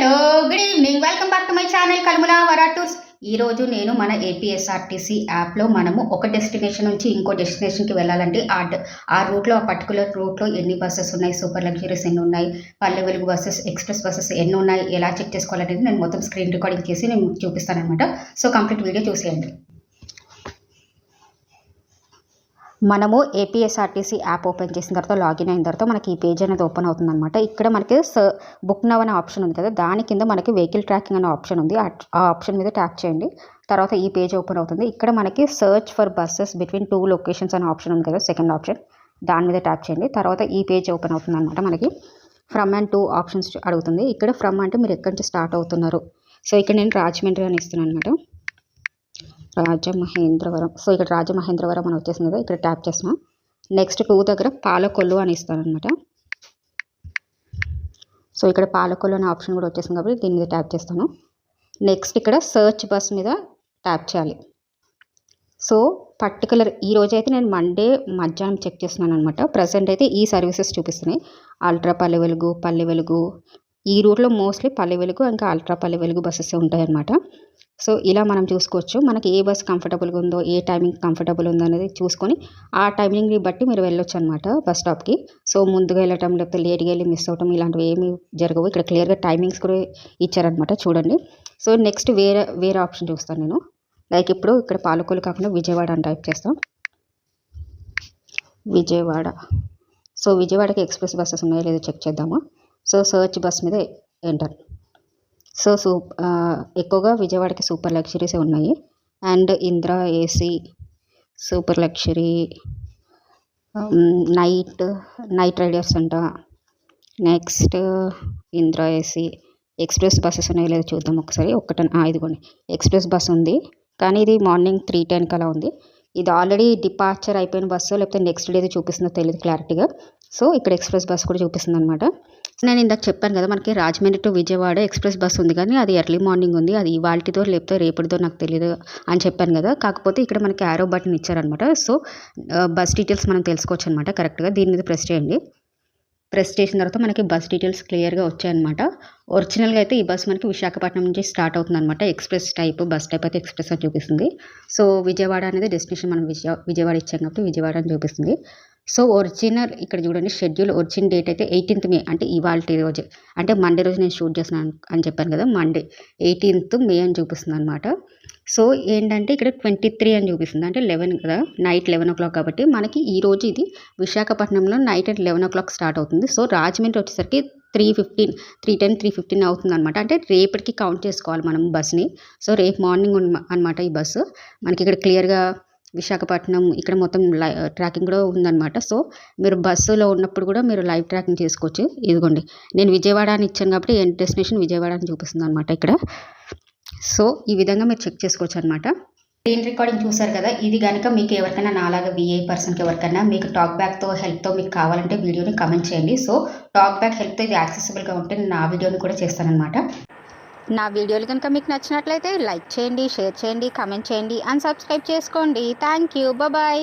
Hello good evening, welcome back to my channel కల్ముల వరా tours. ఈరోజు నేను మన ఏపీఎస్ఆర్టీసీ యాప్లో మనము ఒక డెస్టినేషన్ నుంచి ఇంకో డెస్టినేషన్కి వెళ్ళాలంటే ఆ రూట్లో ఆ పర్టికులర్ రూట్లో ఎన్ని బస్సెస్ ఉన్నాయి, సూపర్ లగ్జరీస్ ఎన్ని ఉన్నాయి, Palle Velugu buses, express buses ఎన్ని ఉన్నాయి, ఎలా చెక్ చేసుకోవాలనేది నేను మొత్తం స్క్రీన్ రికార్డింగ్ చేసి నేను చూపిస్తాను అనమాట. సో కంప్లీట్ వీడియో చూసేయండి. మనము ఏపీఎస్ఆర్టీసీ యాప్ ఓపెన్ చేసిన తర్వాత లాగిన్ అయిన తర్వాత మనకి ఈ పేజ్ అనేది ఓపెన్ అవుతుంది అనమాట. ఇక్కడ మనకి బుక్ నవ్ అనే ఆప్షన్ ఉంది కదా, దాని కింద మనకి వెహికల్ ట్రాకింగ్ అనే ఆప్షన్ ఉంది. ఆ ఆప్షన్ మీద ట్యాప్ చేయండి. తర్వాత ఈ పేజ్ ఓపెన్ అవుతుంది. ఇక్కడ మనకి search for buses between 2 locations అనే ఆప్షన్ ఉంది కదా, సెకండ్ ఆప్షన్, దాని మీద ట్యాప్ చేయండి. తర్వాత ఈ పేజ్ ఓపెన్ అవుతుంది అనమాట. మనకి ఫ్రమ్ అండ్ 2 ఆప్షన్స్ అడుగుతుంది. ఇక్కడ ఫ్రమ్ అంటే మీరు ఎక్కడి నుంచి స్టార్ట్ అవుతున్నారు. సో ఇక్కడ నేను రాజమండ్రి అని ఇస్తున్నాను అనమాట, రాజమహేంద్రవరం. సో ఇక్కడ రాజమహేంద్రవరం అని వచ్చేసింది కదా, ఇక్కడ ట్యాప్ చేసిన. నెక్స్ట్ 2 దగ్గర పాలకొల్లు అని ఇస్తాను అనమాట. సో ఇక్కడ పాలకొల్లు అనే ఆప్షన్ కూడా వచ్చేసింది కాబట్టి దీని మీద ట్యాప్ చేస్తాను. నెక్స్ట్ ఇక్కడ సర్చ్ బస్ మీద ట్యాప్ చేయాలి. సో పర్టికులర్ ఈ రోజు అయితే నేను మండే మధ్యాహ్నం చెక్ చేస్తున్నాను అనమాట. ప్రజెంట్ అయితే ఈ సర్వీసెస్ చూపిస్తున్నాయి. అల్ట్రా పల్లె వెలుగు ఈ రూట్లో మోస్ట్లీ పల్లె వెలుగు ఇంకా అల్ట్రా పల్లె వెలుగు బస్సెస్ ఉంటాయన్నమాట. సో ఇలా మనం చూసుకోవచ్చు. మనకి ఏ బస్ కంఫర్టబుల్గా ఉందో, ఏ టైమింగ్ కంఫర్టబుల్ ఉందో అనేది చూసుకొని ఆ టైమింగ్ని బట్టి మీరు వెళ్ళొచ్చు అనమాట బస్ స్టాప్కి. సో ముందుగా వెళ్ళటం లేకపోతే లేట్గా వెళ్ళి మిస్ అవటం ఇలాంటివి ఏమీ జరగవు. ఇక్కడ క్లియర్గా టైమింగ్స్ కూడా ఇచ్చారనమాట, చూడండి. సో నెక్స్ట్ వేరే ఆప్షన్ చూస్తాను నేను. లైక్ ఇప్పుడు ఇక్కడ పాలకొల్లు కాకుండా విజయవాడ అని టైప్ చేస్తాం. విజయవాడ. సో విజయవాడకి ఎక్స్ప్రెస్ బస్సెస్ ఉన్నాయో లేదో చెక్ చేద్దాము. సో సర్చ్ బస్ మీద ఎంటర్. సో ఎక్కువగా విజయవాడకి సూపర్ లగ్జరీస్ ఉన్నాయి. And Indra AC, super luxury, night riders అంట. Next Indra AC, express buses ఉన్నాయో లేదో చూద్దాం ఒకసారి. ఇదిగోండి ఎక్స్ప్రెస్ బస్ ఉంది, కానీ ఇది మార్నింగ్ 3:10 కలా ఉంది. ఇది ఆల్రెడీ డిపార్చర్ అయిపోయిన బస్సు లేకపోతే నెక్స్ట్ డేది చూపిస్తుందో తెలియదు క్లారిటీగా. సో ఇక్కడ ఎక్స్ప్రెస్ బస్ కూడా చూపిస్తుంది అనమాట. నేను ఇందాక చెప్పాను కదా, మనకి Rajahmundry to Vijayawada express bus ఉంది, కానీ అది ఎర్లీ మార్నింగ్ ఉంది. అది ఇవాళతో లేకపోతే రేపటితో నాకు తెలియదు అని చెప్పాను కదా. కాకపోతే ఇక్కడ మనకి యారో బటన్ ఇచ్చారనమాట. సో బస్ డీటెయిల్స్ మనం తెలుసుకోవచ్చు అనమాట కరెక్ట్గా. దీని మీద ప్రెస్ చేయండి. ప్రెస్ చేసిన తర్వాత మనకి బస్ డీటెయిల్స్ క్లియర్గా వచ్చాయన్నమాట. ఒరిజినల్గా అయితే ఈ బస్ మనకి విశాఖపట్నం నుంచి స్టార్ట్ అవుతుంది అనమాట. ఎక్స్ప్రెస్ టైప్ బస్ టైప్ అయితే ఎక్స్ప్రెస్ అని చూపిస్తుంది. సో విజయవాడ అనేది డెస్టినేషన్, మనం విజయవాడ ఇచ్చాం కాబట్టి విజయవాడ అని చూపిస్తుంది. సో ఒరిజినల్ ఇక్కడ చూడండి, షెడ్యూల్ ఒరిజినల్ డేట్ అయితే 18th మే, అంటే ఇవాళ రోజు, అంటే మండే రోజు నేను షూట్ చేస్తున్నాను అని చెప్పాను కదా, మండే 18th మే అని చూపిస్తుంది అనమాట. సో ఏంటంటే ఇక్కడ 23 అని చూపిస్తుంది, అంటే 11 కదా, నైట్ 11 o'clock కాబట్టి మనకి ఈరోజు ఇది విశాఖపట్నంలో నైట్ at 11 o'clock స్టార్ట్ అవుతుంది. సో రాజమండ్రి వచ్చేసరికి 3:10 అవుతుంది అనమాట. అంటే రేపటికి కౌంట్ చేసుకోవాలి మనం బస్ని. సో రేపు మార్నింగ్ అనమాట ఈ బస్సు. మనకి ఇక్కడ క్లియర్గా విశాఖపట్నం ఇక్కడ మొత్తం ట్రాకింగ్ కూడా ఉందన్నమాట. సో మీరు బస్సులో ఉన్నప్పుడు కూడా మీరు లైవ్ ట్రాకింగ్ చేసుకోవచ్చు. ఇదిగోండి నేను విజయవాడ అని ఇచ్చాను కాబట్టి ఎండ్ డెస్టినేషన్ విజయవాడ అని చూపిస్తుంది అనమాట ఇక్కడ. సో ఈ విధంగా మీరు చెక్ చేసుకోవచ్చు అనమాట. స్క్రీన్ రికార్డింగ్ చూసారు కదా, ఇది కనుక మీకు ఎవరికైనా నాలాగా VI పర్సన్కి ఎవరికైనా మీకు టాక్ బ్యాక్తో హెల్ప్తో మీకు కావాలంటే వీడియోని కమెంట్ చేయండి. సో టాక్ బ్యాక్ హెల్ప్తో ఇది యాక్సెసిబుల్గా ఉంటే నేను ఆ వీడియోని కూడా చేస్తానన్నమాట. నా వీడియోలు కనుక మీకు నచ్చినట్లయితే లైక్ చేయండి, షేర్ చేయండి, కామెంట్ చేయండి అండ్ సబ్స్క్రైబ్ చేసుకోండి. Thank you, bye.